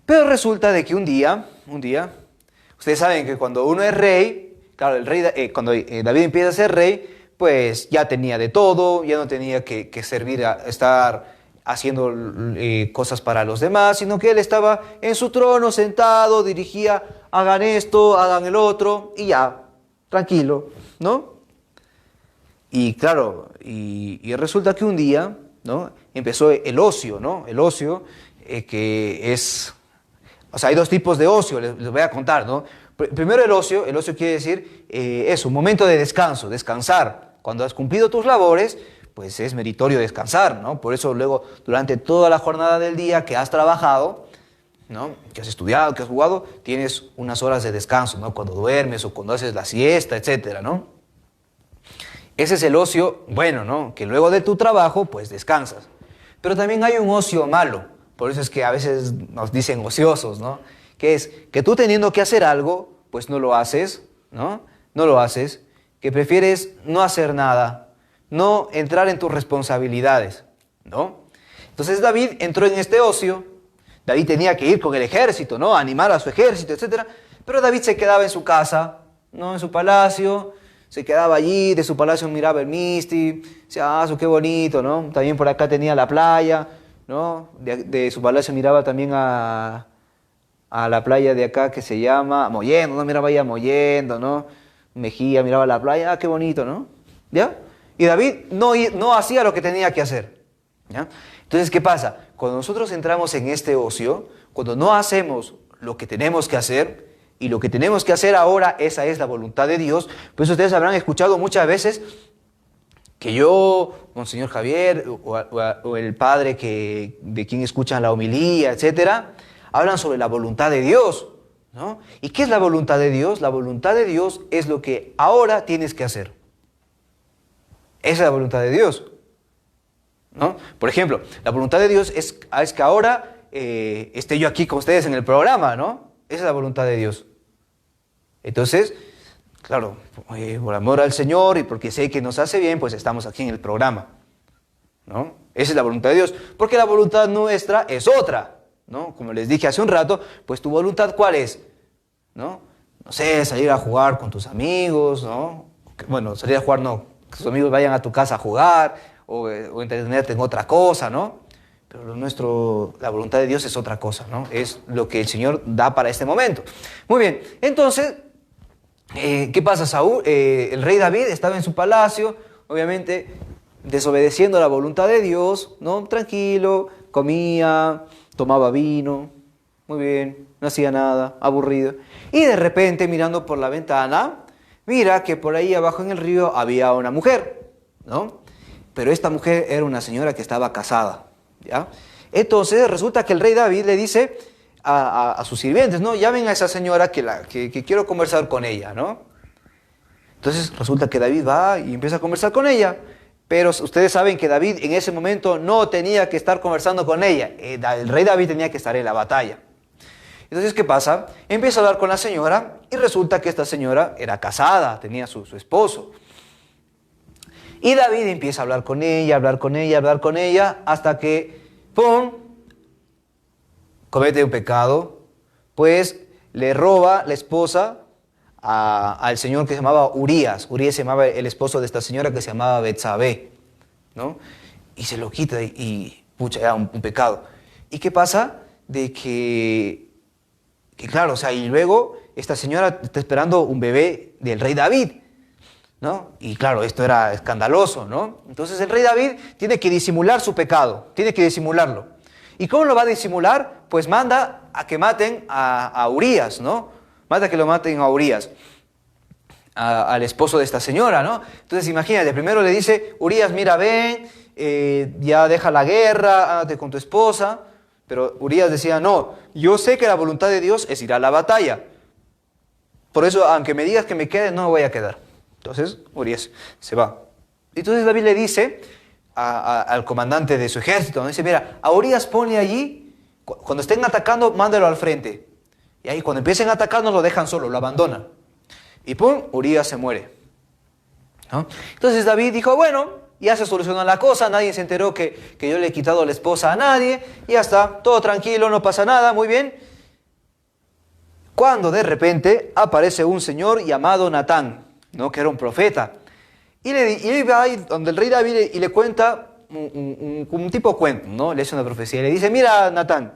Pero resulta de que un día, ustedes saben que cuando uno es rey, claro, cuando David empieza a ser rey, pues ya tenía de todo, ya no tenía que servir a estar haciendo cosas para los demás, sino que él estaba en su trono sentado, dirigía, hagan esto, hagan el otro, y ya, tranquilo, ¿no? Y claro, y resulta que un día, ¿no? Empezó el ocio, ¿no? El ocio, que es... O sea, hay 2 tipos de ocio, les voy a contar, ¿no? Primero el ocio quiere decir un momento de descanso, descansar. Cuando has cumplido tus labores, pues es meritorio descansar, ¿no? Por eso luego, durante toda la jornada del día que has trabajado, ¿no? Que has estudiado, que has jugado, tienes unas horas de descanso, ¿no? Cuando duermes o cuando haces la siesta, etcétera, ¿no? Ese es el ocio bueno, ¿no? Que luego de tu trabajo, pues descansas. Pero también hay un ocio malo, por eso es que a veces nos dicen ociosos, ¿no? Que es que tú teniendo que hacer algo, pues no lo haces, ¿no? No lo haces, que prefieres no hacer nada, no entrar en tus responsabilidades, ¿no? Entonces David entró en este ocio. David tenía que ir con el ejército, ¿no? Animar a su ejército, etc. Pero David se quedaba en su casa, ¿no? En su palacio, se quedaba allí, de su palacio miraba el Misti, decía, qué bonito, ¿no? También por acá tenía la playa, ¿no? De su palacio miraba también a la playa de acá que se llama Mollendo, ¿no? Miraba ahí a Mollendo, ¿no? Mejía, miraba la playa, qué bonito, ¿no? ¿Ya? Y David no hacía lo que tenía que hacer, ¿ya? Entonces, ¿qué pasa? Cuando nosotros entramos en este ocio, cuando no hacemos lo que tenemos que hacer, y lo que tenemos que hacer ahora, esa es la voluntad de Dios, pues ustedes habrán escuchado muchas veces que yo, Monseñor Javier, o el padre de quien escuchan la homilía, etcétera, hablan sobre la voluntad de Dios, ¿no? ¿Y qué es la voluntad de Dios? La voluntad de Dios es lo que ahora tienes que hacer. Esa es la voluntad de Dios, ¿no? Por ejemplo, la voluntad de Dios es que ahora esté yo aquí con ustedes en el programa, ¿no? Esa es la voluntad de Dios. Entonces, claro, por amor al Señor y porque sé que nos hace bien, pues estamos aquí en el programa, ¿no? Esa es la voluntad de Dios, porque la voluntad nuestra es otra, ¿no? Como les dije hace un rato, pues tu voluntad, ¿cuál es? ¿No? No sé, salir a jugar con tus amigos, ¿no? Bueno, salir a jugar no, que tus amigos vayan a tu casa a jugar o entretenerte en otra cosa, ¿no? Pero la voluntad de Dios es otra cosa, ¿no? Es lo que el Señor da para este momento. Muy bien, entonces, ¿qué pasa, Saúl? El rey David estaba en su palacio, obviamente desobedeciendo la voluntad de Dios, ¿no? Tranquilo, comía, tomaba vino, muy bien, no hacía nada, aburrido. Y de repente, mirando por la ventana, mira que por ahí abajo en el río había una mujer, ¿no? Pero esta mujer era una señora que estaba casada, ¿ya? Entonces resulta que el rey David le dice a sus sirvientes, ¿no? Llamen a esa señora que quiero conversar con ella, ¿no? Entonces resulta que David va y empieza a conversar con ella, pero ustedes saben que David en ese momento no tenía que estar conversando con ella, el rey David tenía que estar en la batalla. Entonces, ¿qué pasa? Empieza a hablar con la señora y resulta que esta señora era casada, tenía su esposo. Y David empieza a hablar con ella, hablar con ella, hablar con ella, hasta que, ¡pum!, comete un pecado, pues le roba la esposa al señor que se llamaba Urías. Urías se llamaba el esposo de esta señora que se llamaba Betsabé, ¿no? Y se lo quita y pucha, era un pecado. ¿Y qué pasa? De que claro, o sea, y luego esta señora está esperando un bebé del rey David, ¿no? Y claro, esto era escandaloso, ¿no? Entonces el rey David tiene que disimular su pecado, tiene que disimularlo. ¿Y cómo lo va a disimular? Pues manda a que maten a Urías, ¿no? Manda a que lo maten a Urías, al esposo de esta señora, ¿no? Entonces imagínate, primero le dice, Urías, mira, ven, ya deja la guerra, ándate con tu esposa. Pero Urías decía, no, yo sé que la voluntad de Dios es ir a la batalla. Por eso, aunque me digas que me quede, no me voy a quedar. Entonces, Urías se va. Entonces David le dice al comandante de su ejército, ¿no? Dice, mira, a Urías ponle allí, cuando estén atacando, mándalo al frente. Y ahí cuando empiecen a atacarnos lo dejan solo, lo abandonan. Y pum, Urías se muere, ¿no? Entonces David dijo, bueno, ya se solucionó la cosa, nadie se enteró que yo le he quitado la esposa a nadie, y ya está, todo tranquilo, no pasa nada, muy bien. Cuando de repente aparece un señor llamado Natán, ¿no? Que era un profeta, y va ahí donde el rey David y le cuenta un tipo cuento, ¿no? Le hace una profecía y le dice, mira Natán,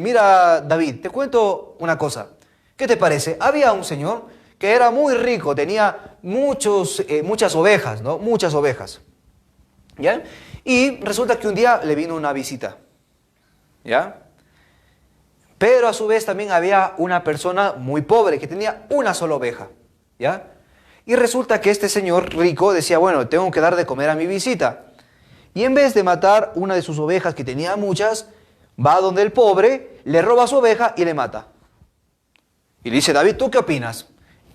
mira David, te cuento una cosa, ¿qué te parece? Había un señor que era muy rico, tenía muchas ovejas, ¿no? Muchas ovejas, ¿ya? Y resulta que un día le vino una visita, ¿ya? Pero a su vez también había una persona muy pobre que tenía una sola oveja, ¿ya? Y resulta que este señor rico decía, bueno, tengo que dar de comer a mi visita. Y en vez de matar una de sus ovejas, que tenía muchas, va donde el pobre, le roba su oveja y le mata. Y le dice, David, ¿tú qué opinas?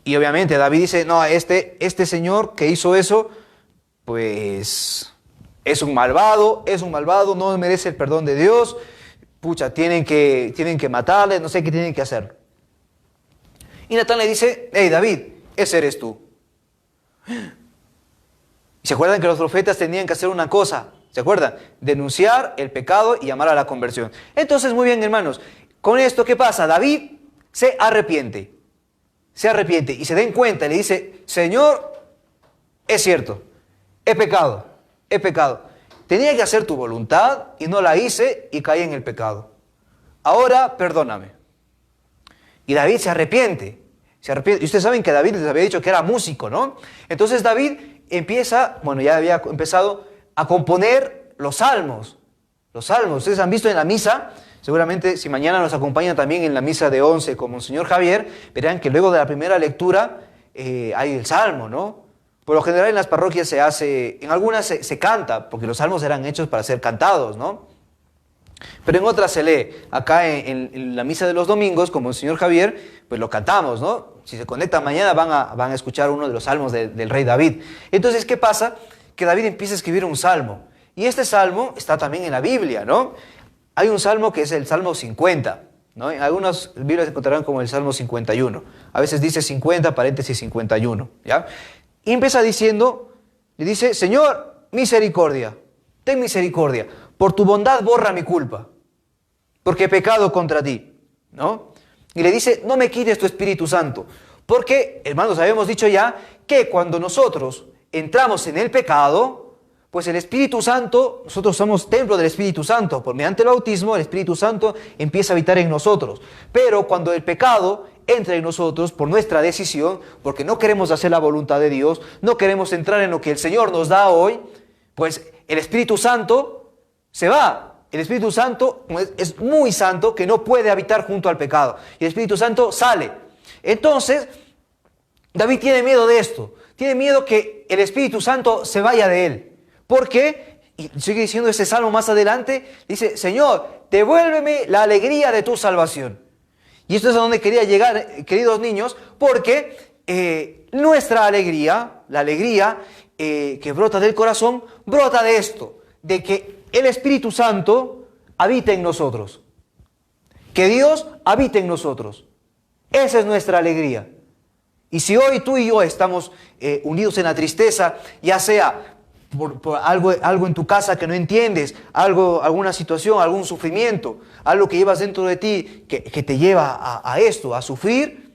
Y obviamente David dice, no, este señor que hizo eso, pues es un malvado, no merece el perdón de Dios, pucha, tienen que matarle, no sé qué tienen que hacer. Y Natán le dice, hey David, ese eres tú. ¿Y se acuerdan que los profetas tenían que hacer una cosa? ¿Se acuerdan? Denunciar el pecado y llamar a la conversión. Entonces, muy bien, hermanos, con esto, ¿qué pasa? David se arrepiente y se den cuenta y le dice, Señor, es cierto, he pecado. Tenía que hacer tu voluntad y no la hice y caí en el pecado. Ahora, perdóname. Y David se arrepiente. Y ustedes saben que David les había dicho que era músico, ¿no? Entonces David empieza, bueno, ya había empezado a componer los salmos. Los salmos, ustedes han visto en la misa, seguramente si mañana nos acompañan también en la misa de 11 con Monseñor Javier, verán que luego de la primera lectura hay el salmo, ¿no? Por lo general en las parroquias se hace, en algunas se canta, porque los salmos eran hechos para ser cantados, ¿no? Pero en otras se lee. Acá en la misa de los domingos, como el señor Javier, pues lo cantamos, ¿no? Si se conectan mañana van a escuchar uno de los salmos del rey David. Entonces, ¿qué pasa? Que David empieza a escribir un salmo. Y este salmo está también en la Biblia, ¿no? Hay un salmo que es el Salmo 50, ¿no? En algunas Biblias encontrarán como el Salmo 51. A veces dice 50, paréntesis 51, ¿ya? Y empieza diciendo, le dice, Señor, misericordia, ten misericordia. Por tu bondad borra mi culpa, porque he pecado contra ti, ¿no? Y le dice, no me quites tu Espíritu Santo, porque, hermanos, habíamos dicho ya que cuando nosotros entramos en el pecado, pues el Espíritu Santo, nosotros somos templo del Espíritu Santo, por mediante el bautismo el Espíritu Santo empieza a habitar en nosotros, pero cuando el pecado entra en nosotros por nuestra decisión, porque no queremos hacer la voluntad de Dios, no queremos entrar en lo que el Señor nos da hoy, pues el Espíritu Santo se va. El Espíritu Santo es muy santo que no puede habitar junto al pecado. Y el Espíritu Santo sale. Entonces, David tiene miedo de esto. Tiene miedo que el Espíritu Santo se vaya de él. ¿Por qué? Y sigue diciendo ese salmo más adelante. Dice, Señor, devuélveme la alegría de tu salvación. Y esto es a donde quería llegar, queridos niños, porque nuestra alegría, la alegría que brota del corazón, brota de esto, de que el Espíritu Santo habita en nosotros. Que Dios habita en nosotros. Esa es nuestra alegría. Y si hoy tú y yo estamos unidos en la tristeza, ya sea por algo en tu casa que no entiendes, alguna situación, algún sufrimiento, algo que llevas dentro de ti que te lleva a esto, a sufrir,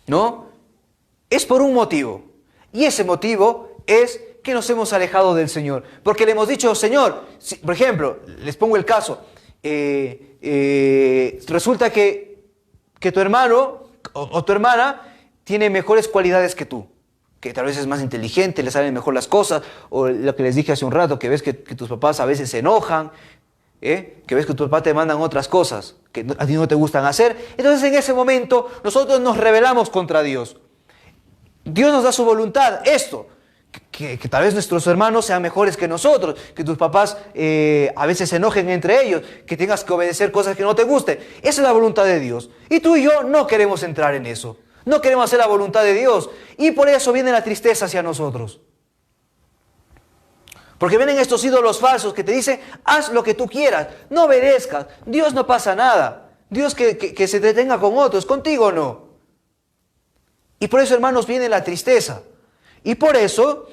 ¿no? Es por un motivo. Y ese motivo es que nos hemos alejado del Señor. Porque le hemos dicho, Señor, por ejemplo, les pongo el caso, resulta que tu hermano o tu hermana tiene mejores cualidades que tú, que tal vez es más inteligente, le salen mejor las cosas, o lo que les dije hace un rato, que ves que tus papás a veces se enojan, que ves que tus papás te mandan otras cosas que a ti no te gustan hacer. Entonces en ese momento nosotros nos rebelamos contra Dios. Dios nos da su voluntad, esto, que tal vez nuestros hermanos sean mejores que nosotros, que tus papás a veces se enojen entre ellos, que tengas que obedecer cosas que no te gusten. Esa es la voluntad de Dios. Y tú y yo no queremos entrar en eso. No queremos hacer la voluntad de Dios. Y por eso viene la tristeza hacia nosotros. Porque vienen estos ídolos falsos que te dicen, haz lo que tú quieras, no obedezcas. Dios no pasa nada. Dios que se detenga con otros, contigo no. Y por eso, hermanos, viene la tristeza. Y por eso,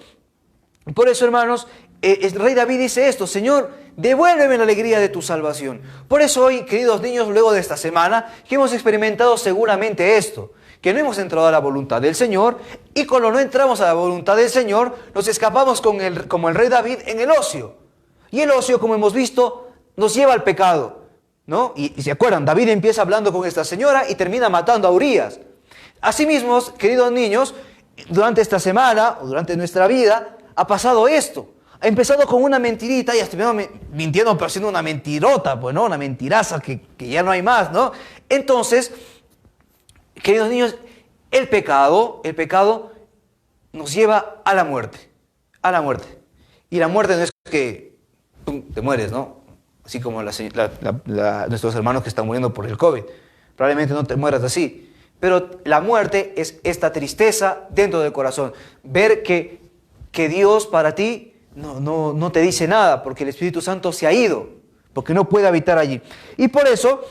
hermanos, el rey David dice esto, Señor, devuélveme la alegría de tu salvación. Por eso hoy, queridos niños, luego de esta semana, que hemos experimentado seguramente esto, que no hemos entrado a la voluntad del Señor, y cuando no entramos a la voluntad del Señor, nos escapamos como el rey David en el ocio. Y el ocio, como hemos visto, nos lleva al pecado, ¿no? Y se acuerdan, David empieza hablando con esta señora y termina matando a Urías. Asimismo, queridos niños, durante esta semana o durante nuestra vida ha pasado esto. Ha empezado con una mentirita y hasta mintiendo, pero haciendo una mentirota, pues, ¿no? Una mentiraza que ya no hay más, ¿no? Entonces, queridos niños, el pecado nos lleva a la muerte. A la muerte. Y la muerte no es que tú te mueres, ¿no? Así como nuestros hermanos que están muriendo por el COVID. Probablemente no te mueras así. Pero la muerte es esta tristeza dentro del corazón. Ver que Dios para ti no te dice nada, porque el Espíritu Santo se ha ido, porque no puede habitar allí. Y por eso,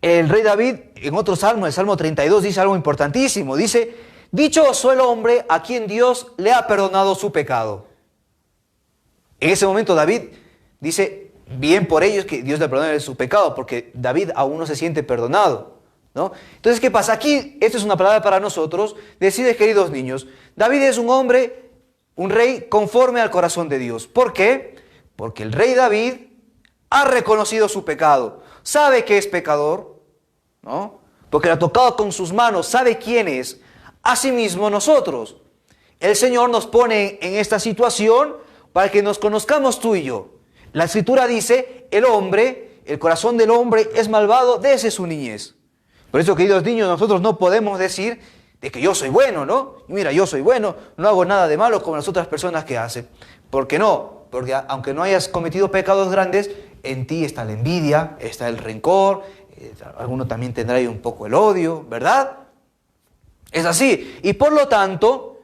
el rey David, en otro salmo, el Salmo 32, dice algo importantísimo. Dice, dichoso el hombre a quien Dios le ha perdonado su pecado. En ese momento David dice, bien por ellos que Dios le perdone su pecado, porque David aún no se siente perdonado, ¿no? Entonces, ¿qué pasa? Aquí, esto es una palabra para nosotros, decide, queridos niños, David es un hombre, un rey conforme al corazón de Dios. ¿Por qué? Porque el rey David ha reconocido su pecado, sabe que es pecador, ¿no? Porque lo ha tocado con sus manos, sabe quién es. Asimismo nosotros, el Señor nos pone en esta situación para que nos conozcamos tú y yo. La Escritura dice, el corazón del hombre es malvado desde su niñez. Por eso, queridos niños, nosotros no podemos decir de que yo soy bueno, ¿no? Y mira, yo soy bueno, no hago nada de malo como las otras personas que hacen. ¿Por qué no? Porque aunque no hayas cometido pecados grandes, en ti está la envidia, está el rencor, alguno también tendrá ahí un poco el odio, ¿verdad? Es así. Y por lo tanto,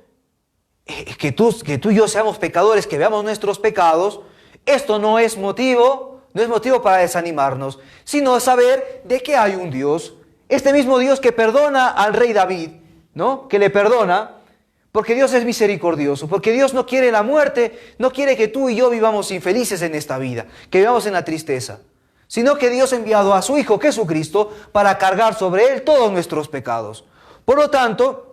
que tú y yo seamos pecadores, que veamos nuestros pecados, esto no es motivo para desanimarnos, sino saber de que hay un Dios, este mismo Dios que perdona al rey David, ¿no? Que le perdona, porque Dios es misericordioso, porque Dios no quiere la muerte, no quiere que tú y yo vivamos infelices en esta vida, que vivamos en la tristeza, sino que Dios ha enviado a su Hijo Jesucristo para cargar sobre Él todos nuestros pecados. Por lo tanto,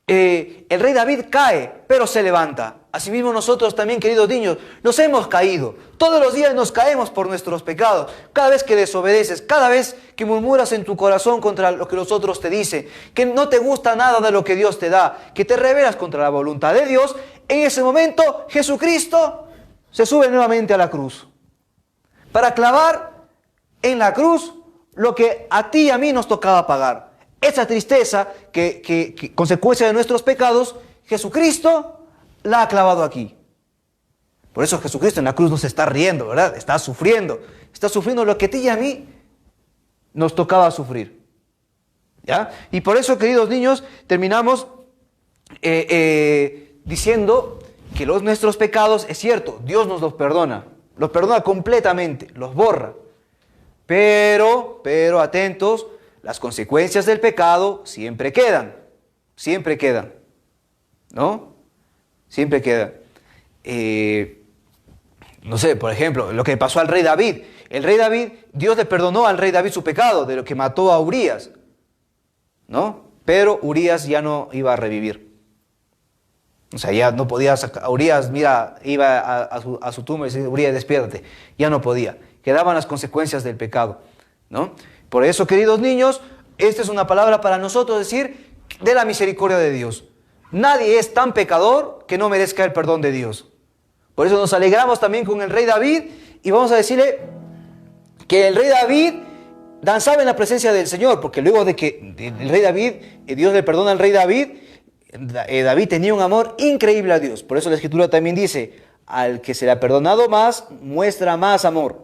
el rey David cae, pero se levanta. Asimismo nosotros también, queridos niños, nos hemos caído. Todos los días nos caemos por nuestros pecados. Cada vez que desobedeces, cada vez que murmuras en tu corazón contra lo que los otros te dicen, que no te gusta nada de lo que Dios te da, que te rebelas contra la voluntad de Dios, en ese momento Jesucristo se sube nuevamente a la cruz para clavar en la cruz lo que a ti y a mí nos tocaba pagar. Esa tristeza que consecuencia de nuestros pecados, Jesucristo la ha clavado aquí. Por eso Jesucristo en la cruz no se está riendo, ¿verdad? Está sufriendo lo que a ti y a mí nos tocaba sufrir. ¿Ya? Y por eso, queridos niños, terminamos diciendo que nuestros pecados, es cierto, Dios nos los perdona completamente, los borra. Pero atentos, las consecuencias del pecado siempre quedan, ¿no? Siempre quedan. No sé, por ejemplo, lo que pasó al rey David. El rey David, Dios le perdonó al rey David su pecado de lo que mató a Urías, ¿no? Pero Urías ya no iba a revivir. O sea, ya no podía sacar. Urías, mira, iba a su tumba y decía, Urías, despiértate. Ya no podía. Quedaban las consecuencias del pecado, ¿no? Por eso, queridos niños, esta es una palabra para nosotros decir de la misericordia de Dios. Nadie es tan pecador que no merezca el perdón de Dios. Por eso nos alegramos también con el rey David y vamos a decirle que el rey David danzaba en la presencia del Señor, porque luego de que el rey David, Dios le perdona al rey David, David tenía un amor increíble a Dios. Por eso la Escritura también dice, al que se le ha perdonado más, muestra más amor.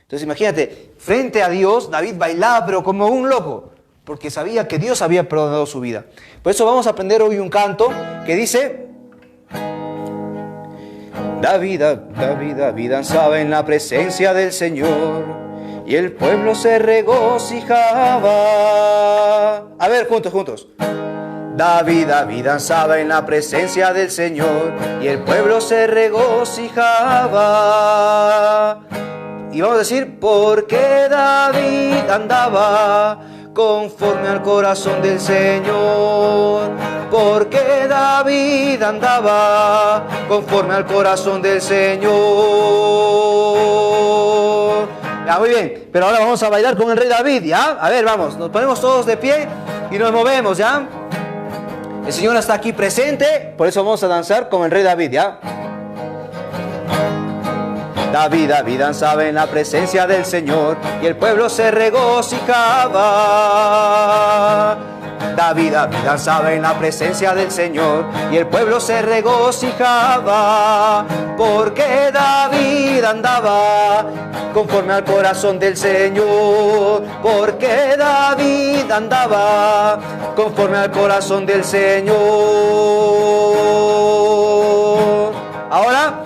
Entonces imagínate, frente a Dios, David bailaba pero como un loco, porque sabía que Dios había perdonado su vida. Por eso vamos a aprender hoy un canto que dice: David danzaba en la presencia del Señor, y el pueblo se regocijaba. A ver, juntos. David danzaba en la presencia del Señor, y el pueblo se regocijaba. Y vamos a decir, porque David andaba conforme al corazón del Señor. Porque David andaba conforme al corazón del Señor. Ya, muy bien, pero ahora vamos a bailar con el rey David, ¿ya? A ver, vamos, nos ponemos todos de pie y nos movemos, ¿ya? El Señor está aquí presente, por eso vamos a danzar con el rey David, ¿ya? David danzaba en la presencia del Señor, y el pueblo se regocijaba. David danzaba en la presencia del Señor, y el pueblo se regocijaba, porque David andaba conforme al corazón del Señor, porque David andaba conforme al corazón del Señor. Ahora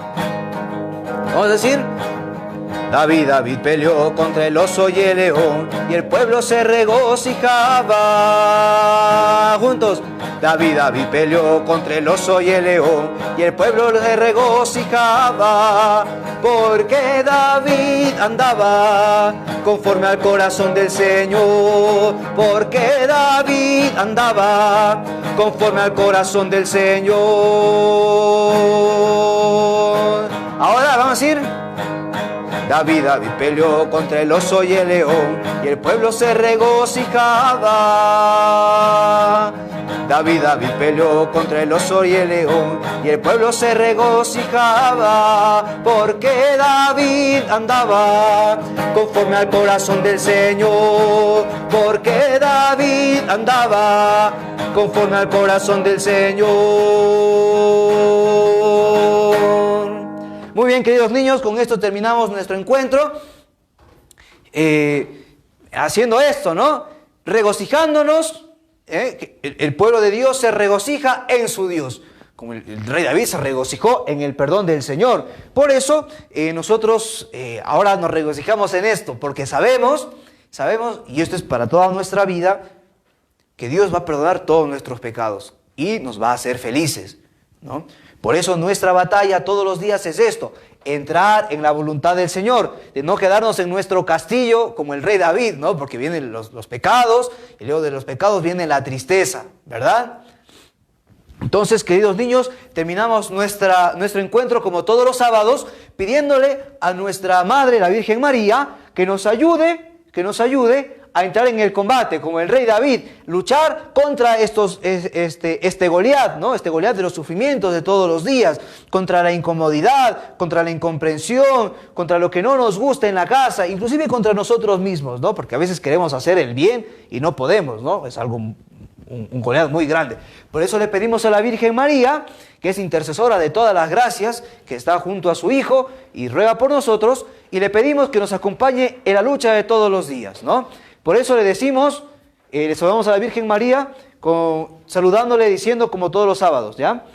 vamos a decir, David peleó contra el oso y el león, y el pueblo se regocijaba. Juntos. David peleó contra el oso y el león, y el pueblo se regocijaba, porque David andaba conforme al corazón del Señor, porque David andaba conforme al corazón del Señor. Ahora vamos a ir. David peleó contra el oso y el león, y el pueblo se regocijaba. David peleó contra el oso y el león, y el pueblo se regocijaba, porque David andaba conforme al corazón del Señor, porque David andaba conforme al corazón del Señor. Muy bien, queridos niños, con esto terminamos nuestro encuentro. Haciendo esto, ¿no? Regocijándonos. El pueblo de Dios se regocija en su Dios. Como el rey David se regocijó en el perdón del Señor. Por eso nosotros ahora nos regocijamos en esto. Porque sabemos, y esto es para toda nuestra vida, que Dios va a perdonar todos nuestros pecados. Y nos va a hacer felices, ¿no? Por eso nuestra batalla todos los días es esto, entrar en la voluntad del Señor, de no quedarnos en nuestro castillo como el rey David, ¿no? Porque vienen los pecados, y luego de los pecados viene la tristeza, ¿verdad? Entonces, queridos niños, terminamos nuestro encuentro como todos los sábados, pidiéndole a nuestra Madre, la Virgen María, que nos ayude a entrar en el combate, como el rey David, luchar contra este Goliat, ¿no? Este Goliat de los sufrimientos de todos los días, contra la incomodidad, contra la incomprensión, contra lo que no nos gusta en la casa, inclusive contra nosotros mismos, ¿no? Porque a veces queremos hacer el bien y no podemos, ¿no? Es algo, un Goliat muy grande. Por eso le pedimos a la Virgen María, que es intercesora de todas las gracias, que está junto a su Hijo y ruega por nosotros, y le pedimos que nos acompañe en la lucha de todos los días, ¿no? Por eso le decimos, le saludamos a la Virgen María, saludándole, diciendo como todos los sábados, ¿ya?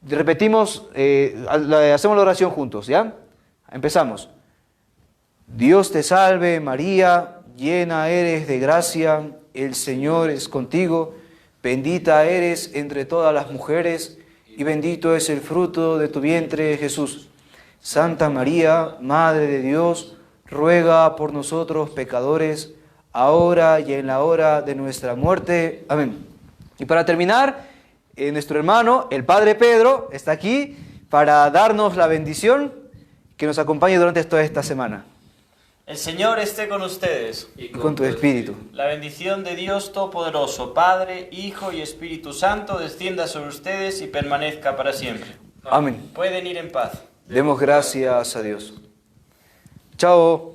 Repetimos, hacemos la oración juntos, ¿ya? Empezamos. Dios te salve María, llena eres de gracia, el Señor es contigo, bendita eres entre todas las mujeres, y bendito es el fruto de tu vientre, Jesús. Santa María, Madre de Dios, ruega por nosotros pecadores, ahora y en la hora de nuestra muerte. Amén. Y para terminar, nuestro hermano, el Padre Pedro, está aquí para darnos la bendición que nos acompañe durante toda esta semana. El Señor esté con ustedes. Y con tu espíritu. La bendición de Dios Todopoderoso, Padre, Hijo y Espíritu Santo, descienda sobre ustedes y permanezca para siempre. Amén. Pueden ir en paz. Demos gracias a Dios. Chao.